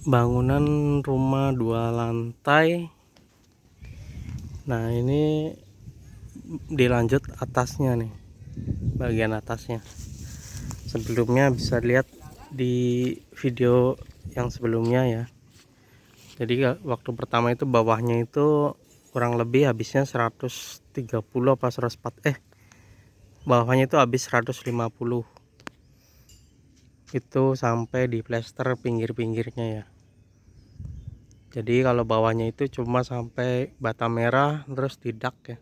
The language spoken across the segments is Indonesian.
bangunan rumah 2 lantai. Nah, ini dilanjut atasnya nih, bagian atasnya. Sebelumnya bisa lihat di video yang sebelumnya ya. Jadi waktu pertama itu bawahnya itu kurang lebih habisnya 130 apa 104, bawahnya itu habis 150. Itu sampai di plester pinggir-pinggirnya ya. Jadi kalau bawahnya itu cuma sampai bata merah terus tidak ya.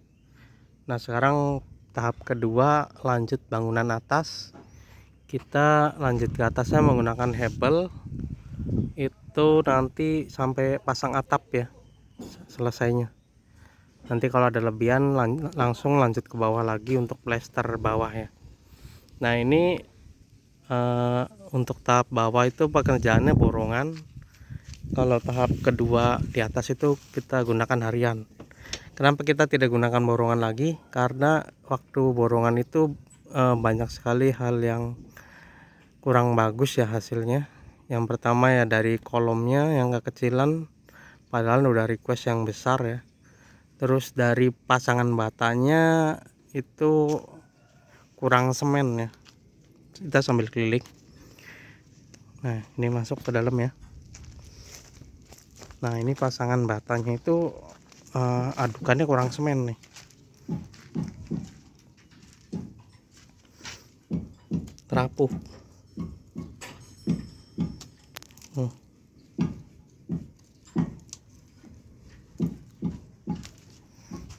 Nah, sekarang tahap kedua lanjut bangunan atas. Kita lanjut ke atasnya menggunakan hebel. Itu nanti sampai pasang atap ya selesainya. Nanti kalau ada lebihan langsung lanjut ke bawah lagi untuk plester bawah ya. Nah, ini untuk tahap bawah itu pekerjaannya borongan. Kalau tahap kedua di atas itu kita gunakan harian. Kenapa kita tidak gunakan borongan lagi? Karena waktu borongan itu banyak sekali hal yang kurang bagus ya hasilnya. Yang pertama ya dari kolomnya yang kekecilan, padahal udah request yang besar ya. Terus dari pasangan batanya itu kurang semen ya. Kita sambil keliling. Nah, ini masuk ke dalam ya. Nah, ini pasangan batanya itu adukannya kurang semen nih. Terapuh.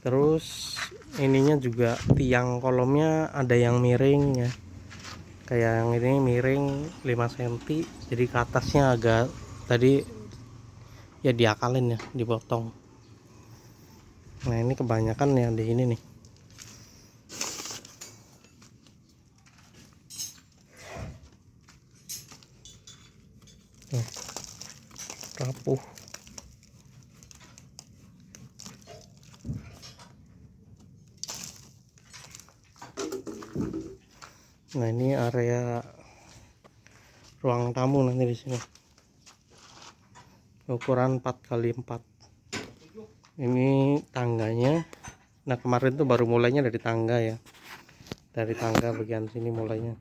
Terus ininya juga tiang kolomnya ada yang miring ya. Kayak yang ini miring 5 cm, jadi ke atasnya agak tadi ya diakalin ya, dipotong. Nah, ini kebanyakan yang di ini nih. Rapuh. Nah, ini area ruang tamu nanti di sini. Ukuran 4x4. Ini tangganya. Nah, kemarin tuh baru mulainya dari tangga ya. Dari tangga bagian sini mulainya.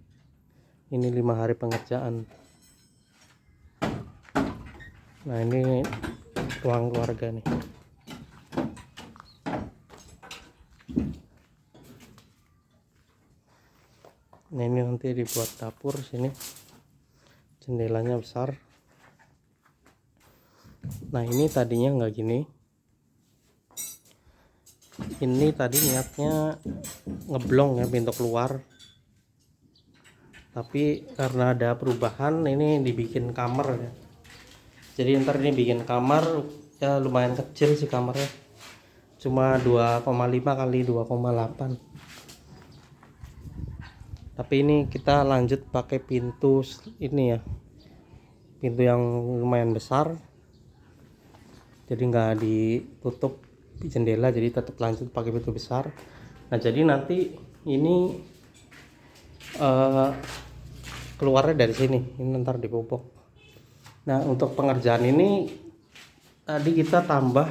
Ini 5 hari pengerjaan. Nah, ini ruang keluarga nih. Nah, ini nanti dibuat dapur sini. Jendelanya besar. Nah, ini tadinya nggak gini. Ini tadi niatnya ngeblong ya pintu keluar. Tapi karena ada perubahan ini dibikin kamar ya. Jadi ntar ini bikin kamar ya, lumayan kecil sih kamarnya. Cuma 2,5 kali 2,8. Tapi ini kita lanjut pakai pintu ini ya. Pintu yang lumayan besar. Jadi nggak ditutup jendela, jadi tetap lanjut pakai pintu besar. Nah, jadi nanti ini keluarnya dari sini, ini ntar dipupuk. Nah, untuk pengerjaan ini tadi kita tambah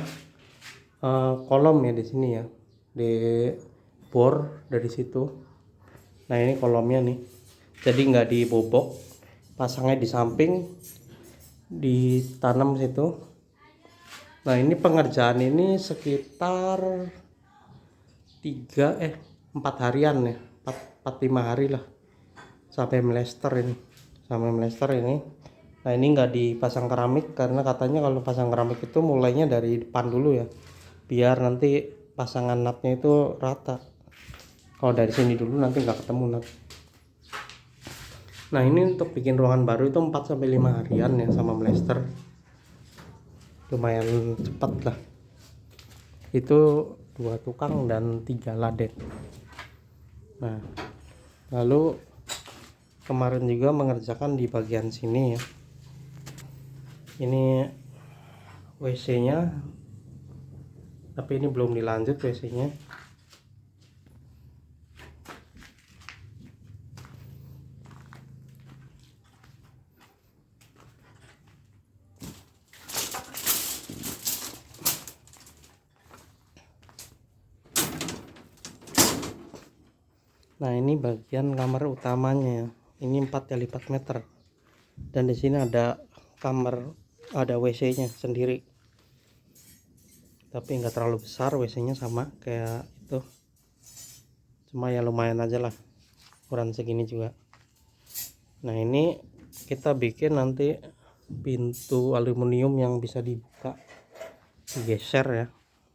kolom ya di sini ya, di bor dari situ. Nah, ini kolomnya nih, jadi nggak dibobok, pasangnya di samping, ditanam situ. Nah, ini pengerjaan ini sekitar 4 harian ya, 4-5 hari lah sampai melester ini. Nah, ini nggak dipasang keramik karena katanya kalau pasang keramik itu mulainya dari depan dulu ya, biar nanti pasangan natnya itu rata. Kalau dari sini dulu nanti nggak ketemu nat. Nah, ini untuk bikin ruangan baru itu 4-5 harian ya sama melester. Lumayan cepat lah. Itu 2 tukang dan 3 ladek. Nah, lalu kemarin juga mengerjakan di bagian sini ya. Ini WC-nya, tapi ini belum dilanjut WC-nya. Nah, ini bagian kamar utamanya ya. Ini 4 kali 4 meter. Dan di sini ada kamar, ada WC-nya sendiri. Tapi nggak terlalu besar, WC-nya sama kayak itu. Cuma ya lumayan aja lah. Ukuran segini juga. Nah, ini kita bikin nanti pintu aluminium yang bisa dibuka, digeser ya.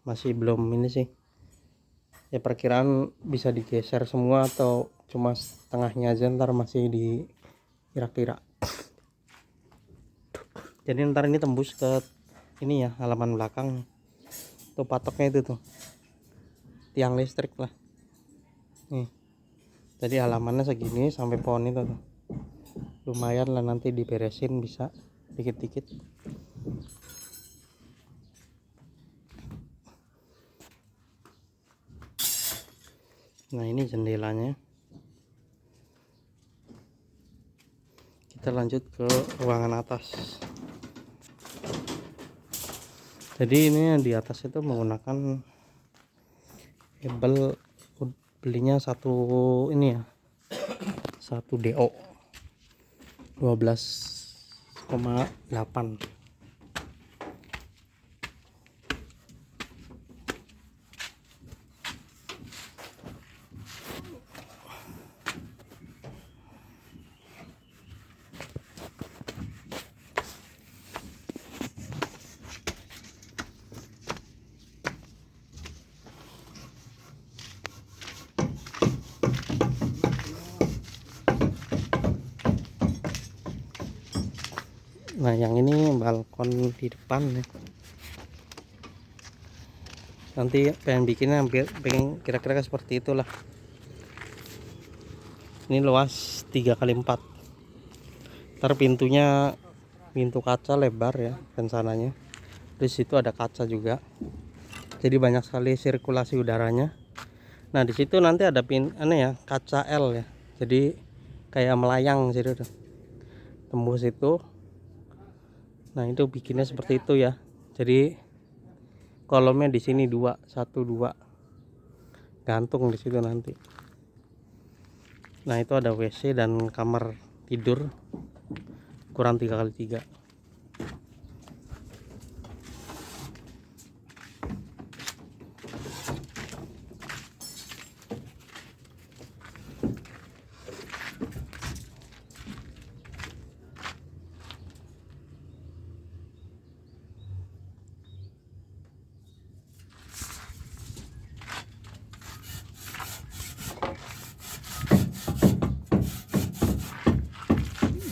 Masih belum ini sih. Ya perkiraan bisa digeser semua atau cuma setengahnya aja, ntar masih dikira-kira. Jadi ntar ini tembus ke ini ya, halaman belakang. Tuh patoknya itu tuh tiang listrik lah nih. Jadi halamannya segini sampai pohon itu tuh. Lumayan lah, nanti diberesin bisa dikit-dikit. Nah, ini jendelanya. Kita lanjut ke ruangan atas. Jadi ini di atas itu menggunakan kabel, belinya satu ini ya, satu DO 12,8. Nah, yang ini balkon di depan ya. Nanti pengen bikinnya hampir pengen kira-kira seperti itulah. Ini luas 3 kali 4. Ntar pintunya pintu kaca lebar ya rencananya. Di situ ada kaca juga. Jadi banyak sekali sirkulasi udaranya. Nah, di situ nanti ada kaca L ya. Jadi kayak melayang gitu tuh. Tembus itu. Nah, itu bikinnya seperti itu ya. Jadi kolomnya di sini 2, 1 2. Gantung di situ nanti. Nah, itu ada WC dan kamar tidur kurang 3 kali 3.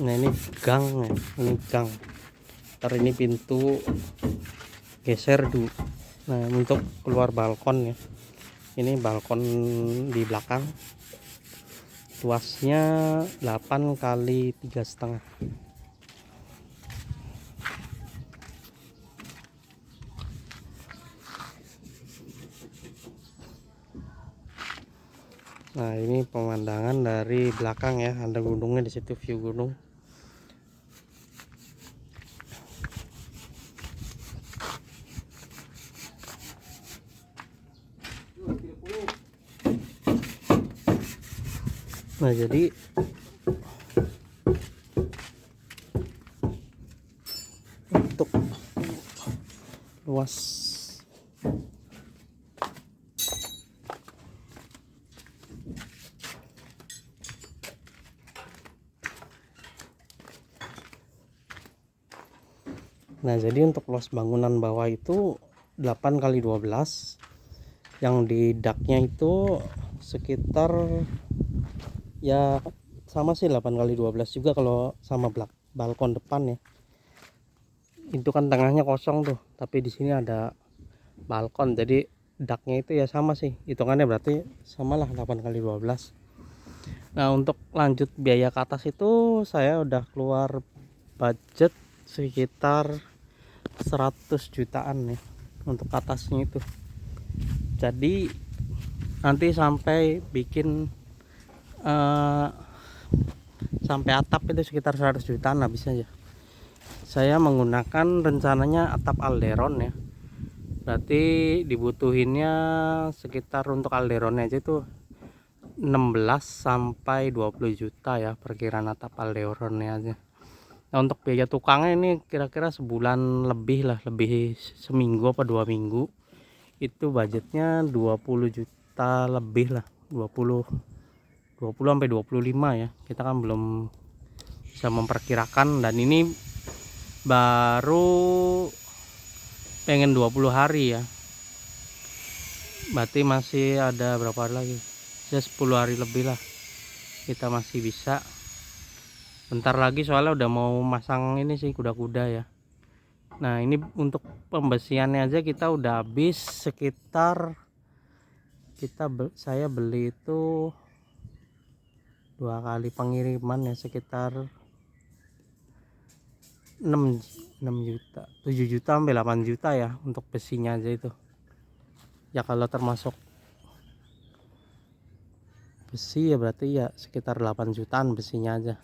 Nah, ini gang ya, ini gang. Ntar ini pintu geser dulu. Nah, untuk keluar balkon ya, ini balkon di belakang, luasnya 8 kali 3,5. Nah, ini pemandangan dari belakang ya, ada gunungnya di situ, view gunung. Nah, jadi untuk luas untuk luas bangunan bawah itu 8 kali 12. Yang di daknya itu sekitar ya sama sih 8 kali 12 juga kalau sama balkon depan ya. Itu kan tengahnya kosong tuh, tapi di sini ada balkon, jadi daknya itu ya sama sih hitungannya, berarti samalah 8 kali 12. Nah, untuk lanjut biaya ke atas itu saya udah keluar budget sekitar 100 jutaan ya untuk atasnya itu. Jadi nanti sampai bikin sampai atap itu sekitar 100 jutaan habis aja. Saya menggunakan rencananya atap alderon ya. Berarti dibutuhinnya sekitar untuk alderonnya aja tuh 16 sampai 20 juta ya perkiraan atap aldeoronnya aja. Nah untuk biaya tukangnya ini kira-kira sebulan lebih lah, lebih seminggu apa 2 minggu. Itu budgetnya 20 juta lebih lah, 20 sampai 25 ya. Kita kan belum bisa memperkirakan, dan ini baru pengen 20 hari ya. Berarti masih ada berapa hari lagi? Ya 10 hari lebih lah. Kita masih bisa. Bentar lagi soalnya udah mau masang ini sih kuda-kuda ya. Nah, ini untuk pembersihannya aja kita udah habis sekitar saya beli itu 2 kali pengiriman ya, sekitar 6 juta, 7 juta sampai 8 juta ya untuk besinya aja itu. Ya kalau termasuk besi ya berarti ya sekitar 8 jutaan besinya aja.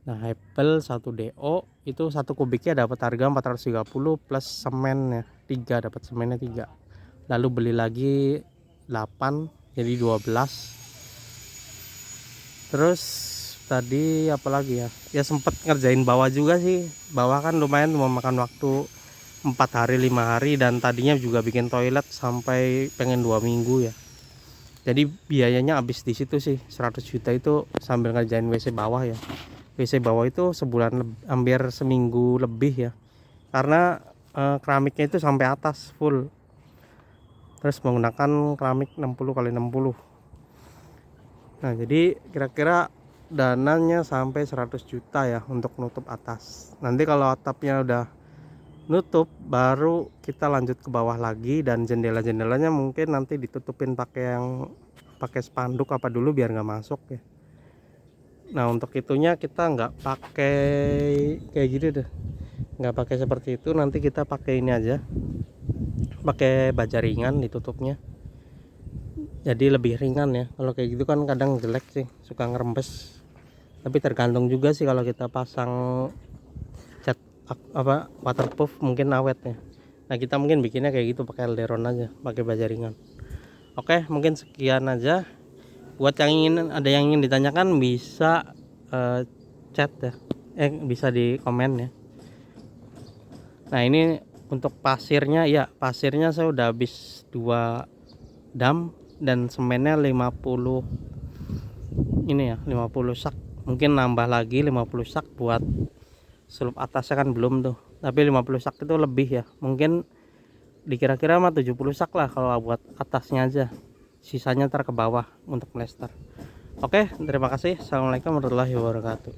Nah, Hebel 1 DO itu 1 kubiknya dapat harga 430 plus semen ya 3, dapat semennya 3. Lalu beli lagi 8 jadi 12. Terus tadi apalagi ya? Ya sempet ngerjain bawah juga sih. Bawah kan lumayan memakan waktu 4 hari 5 hari, dan tadinya juga bikin toilet sampai pengen 2 minggu ya. Jadi biayanya habis di situ sih 100 juta itu sambil ngerjain WC bawah ya. WC bawah itu sebulan hampir seminggu lebih ya. Karena keramiknya itu sampai atas full. Terus menggunakan keramik 60 kali 60. Nah, jadi kira-kira dananya sampai 100 juta ya untuk nutup atas. Nanti kalau atapnya udah nutup baru kita lanjut ke bawah lagi, dan jendela-jendelanya mungkin nanti ditutupin pakai spanduk apa dulu biar nggak masuk ya. Nah untuk itunya kita nggak pakai kayak gitu deh, nggak pakai seperti itu. Nanti kita pakai ini aja, pakai baja ringan ditutupnya, jadi lebih ringan ya. Kalau kayak gitu kan kadang jelek sih, suka ngerembes. Tapi tergantung juga sih, kalau kita pasang cat waterproof mungkin awet ya. Nah kita mungkin bikinnya kayak gitu, pakai alderon aja, pakai baja ringan. Oke, mungkin sekian aja. Buat yang ingin ditanyakan bisa chat ya, bisa di komen ya. Nah ini untuk pasirnya ya, pasirnya saya udah habis 2 dam, dan semennya 50 ini ya, 50 sak. Mungkin nambah lagi 50 sak buat slup atasnya kan belum tuh, tapi 50 sak itu lebih ya, mungkin dikira-kira mah 70 sak lah kalau buat atasnya aja, sisanya ntar ke bawah untuk plester. Oke, terima kasih. Assalamualaikum warahmatullahi wabarakatuh.